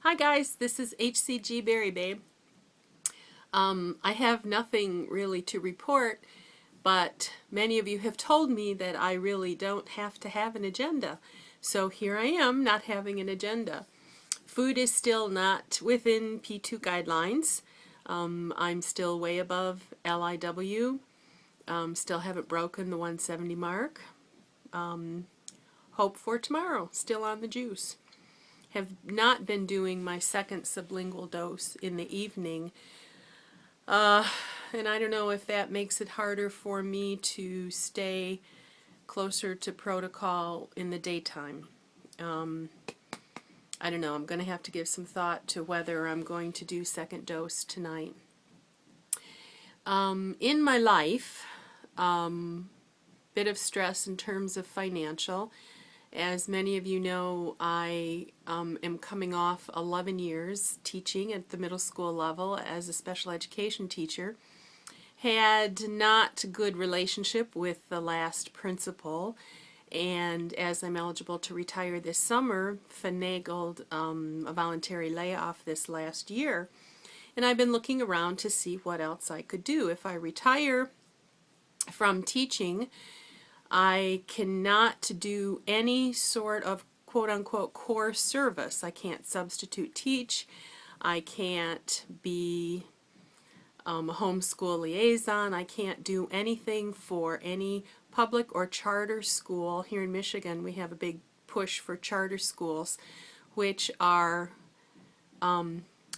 Hi guys, this is HCG Berry Babe. I have nothing really to report, but many of you have told me that I really don't have to have an agenda. So here I am, not having an agenda. Food is still not within P2 guidelines. I'm still way above LIW. Still haven't broken the 170 mark. Hope for tomorrow, still on the juice. Have not been doing my second sublingual dose in the evening. And I don't know if that makes it harder for me to stay closer to protocol in the daytime. I don't know. I'm going to have to give some thought to whether I'm going to do second dose tonight. In my life, bit of stress in terms of financial. As many of you know, I am coming off 11 years teaching at the middle school level as a special education teacher. Had not a good relationship with the last principal, and as I'm eligible to retire this summer, finagled a voluntary layoff this last year. And I've been looking around to see what else I could do. If I retire from teaching, I cannot do any sort of quote-unquote core service. I can't substitute teach. I can't be a homeschool liaison. I can't do anything for any public or charter school. Here in Michigan, we have a big push for charter schools, which are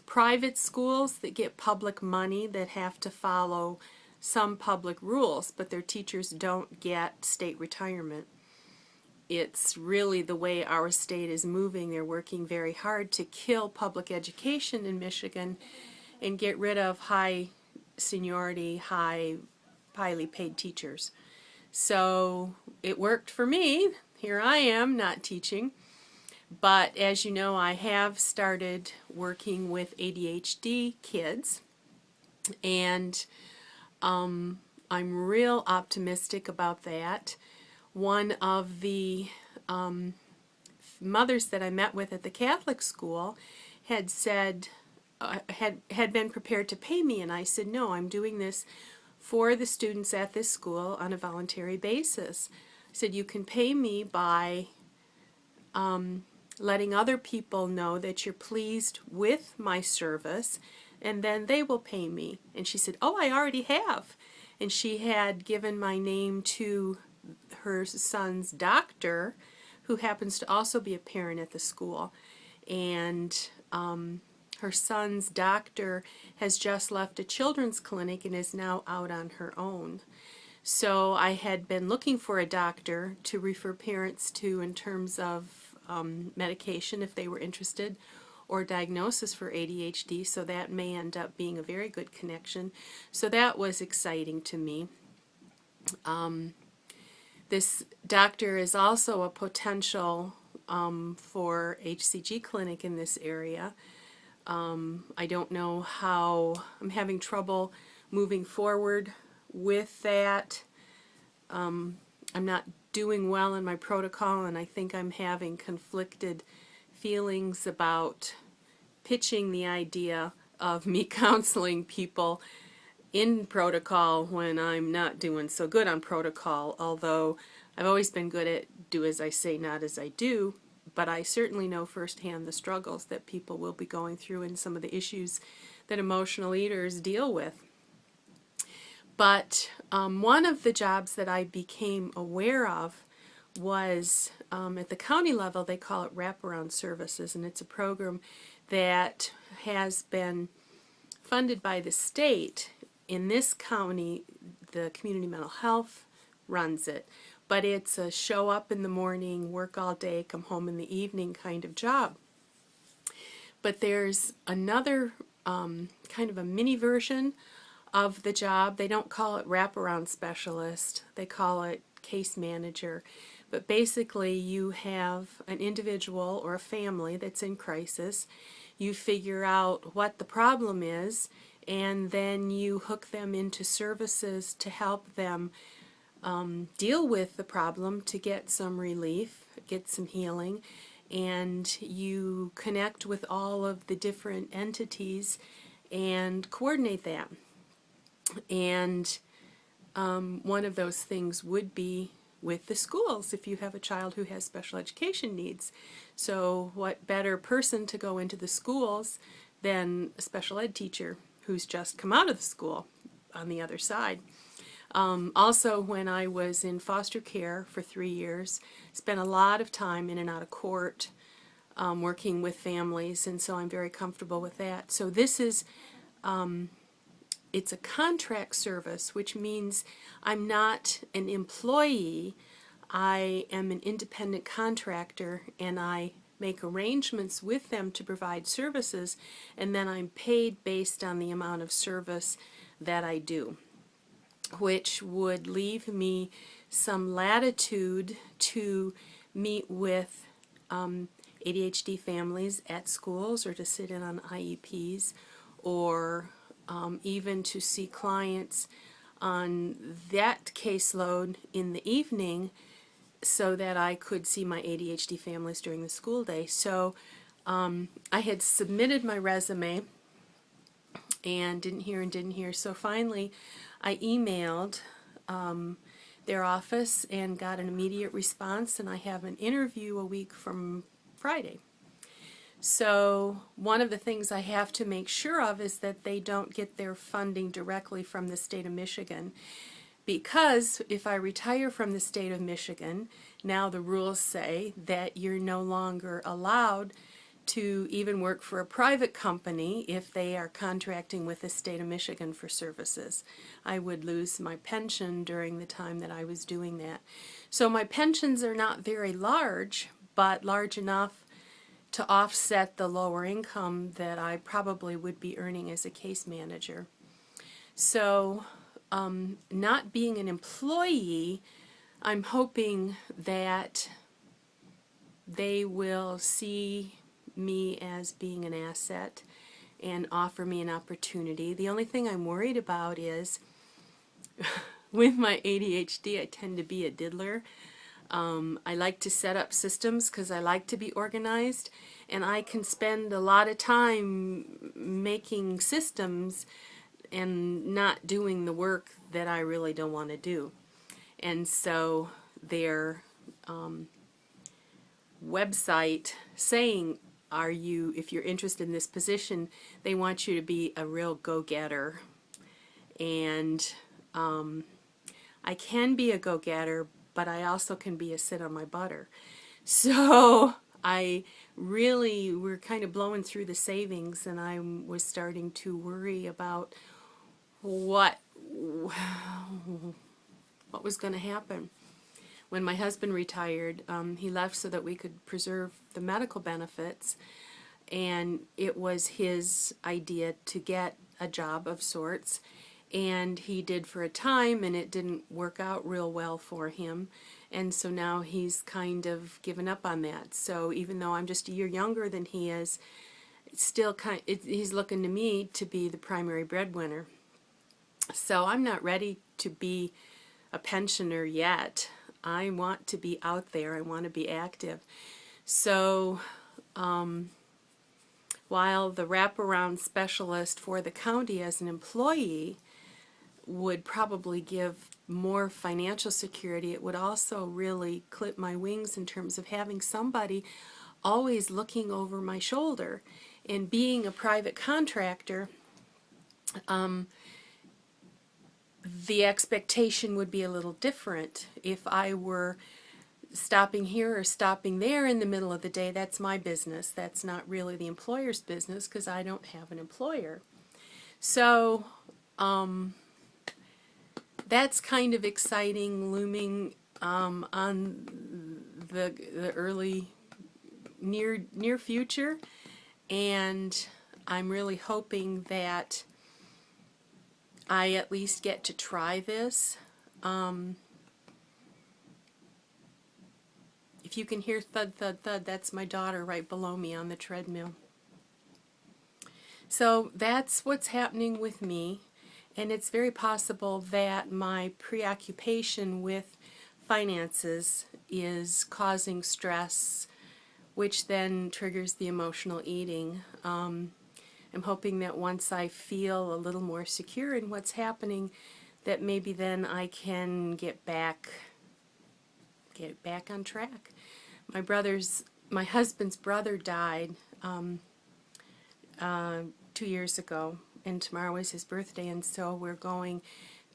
private schools that get public money that have to follow some public rules, but their teachers don't get state retirement. It's really the way our state is moving. They're working very hard to kill public education in Michigan and get rid of high seniority, highly paid teachers. So it worked for me. Here I am, not teaching. But as you know, I have started working with ADHD kids, and I'm real optimistic about that. One of the mothers that I met with at the Catholic school had said, had been prepared to pay me, and I said, no, I'm doing this for the students at this school on a voluntary basis. I said, you can pay me by letting other people know that you're pleased with my service, and then they will pay me. And she said, oh, I already have. And she had given my name to her son's doctor, who happens to also be a parent at the school. And her son's doctor has just left a children's clinic and is now out on her own. So I had been looking for a doctor to refer parents to in terms of medication if they were interested, or diagnosis for ADHD, so that may end up being a very good connection. So that was exciting to me. This doctor is also a potential for HCG clinic in this area. I don't know how, I'm having trouble moving forward with that. I'm not doing well in my protocol, and I think I'm having conflicted feelings about pitching the idea of me counseling people in protocol when I'm not doing so good on protocol, although I've always been good at do as I say, not as I do, but I certainly know firsthand the struggles that people will be going through and some of the issues that emotional eaters deal with. But one of the jobs that I became aware of was at the county level. They call it wraparound services, and it's a program that has been funded by the state. In this county, the community mental health runs it, but it's a show up in the morning, work all day, come home in the evening kind of job. But there's another kind of a mini version of the job. They don't call it wraparound specialist, they call it case manager. But basically you have an individual or a family that's in crisis. You figure out what the problem is, and then you hook them into services to help them deal with the problem, to get some relief, get some healing, and you connect with all of the different entities and coordinate that. And one of those things would be with the schools if you have a child who has special education needs. So what better person to go into the schools than a special ed teacher who's just come out of the school on the other side. Also, when I was in foster care for 3 years, spent a lot of time in and out of court working with families, and so I'm very comfortable with that. So this is it's a contract service, which means I'm not an employee. I am an independent contractor, and I make arrangements with them to provide services, and then I'm paid based on the amount of service that I do, which would leave me some latitude to meet with ADHD families at schools, or to sit in on IEPs, or even to see clients on that caseload in the evening so that I could see my ADHD families during the school day. So I had submitted my resume and didn't hear. So finally I emailed their office and got an immediate response, and I have an interview a week from Friday. So one of the things I have to make sure of is that they don't get their funding directly from the state of Michigan, because if I retire from the state of Michigan, now the rules say that you're no longer allowed to even work for a private company if they are contracting with the state of Michigan for services. I would lose my pension during the time that I was doing that. So my pensions are not very large, but large enough to offset the lower income that I probably would be earning as a case manager. So not being an employee, I'm hoping that they will see me as being an asset and offer me an opportunity. The only thing I'm worried about is with my ADHD, I tend to be a diddler. I like to set up systems because I like to be organized, and I can spend a lot of time making systems and not doing the work that I really don't want to do. And so their website saying, if you're interested in this position, they want you to be a real go-getter. And I can be a go-getter, but I also can be a sit on my butter. So we're kind of blowing through the savings, and I was starting to worry about what was going to happen. When my husband retired, he left so that we could preserve the medical benefits, and it was his idea to get a job of sorts. And he did for a time, and it didn't work out real well for him. And so now he's kind of given up on that. So even though I'm just a year younger than he is, he's looking to me to be the primary breadwinner. So I'm not ready to be a pensioner yet. I want to be out there. I want to be active. So while the wraparound specialist for the county as an employee would probably give more financial security, it would also really clip my wings in terms of having somebody always looking over my shoulder. And being a private contractor, the expectation would be a little different. If I were stopping here or stopping there in the middle of the day, that's my business. That's not really the employer's business, because I don't have an employer. So that's kind of exciting, looming on the early near future, and I'm really hoping that I at least get to try this. If you can hear thud, thud, thud, that's my daughter right below me on the treadmill. So that's what's happening with me, and it's very possible that my preoccupation with finances is causing stress which then triggers the emotional eating. I'm hoping that once I feel a little more secure in what's happening, that maybe then I can get back on track. My husband's brother died 2 years ago, and tomorrow is his birthday, and so we're going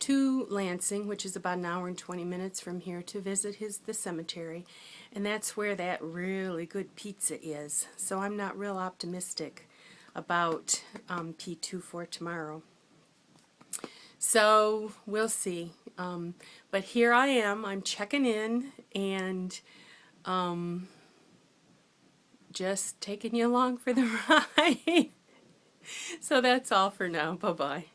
to Lansing, which is about an hour and 20 minutes from here, to visit the cemetery, and that's where that really good pizza is. So I'm not real optimistic about P2 for tomorrow. So we'll see. But here I am. I'm checking in and just taking you along for the ride. So that's all for now. Bye-bye.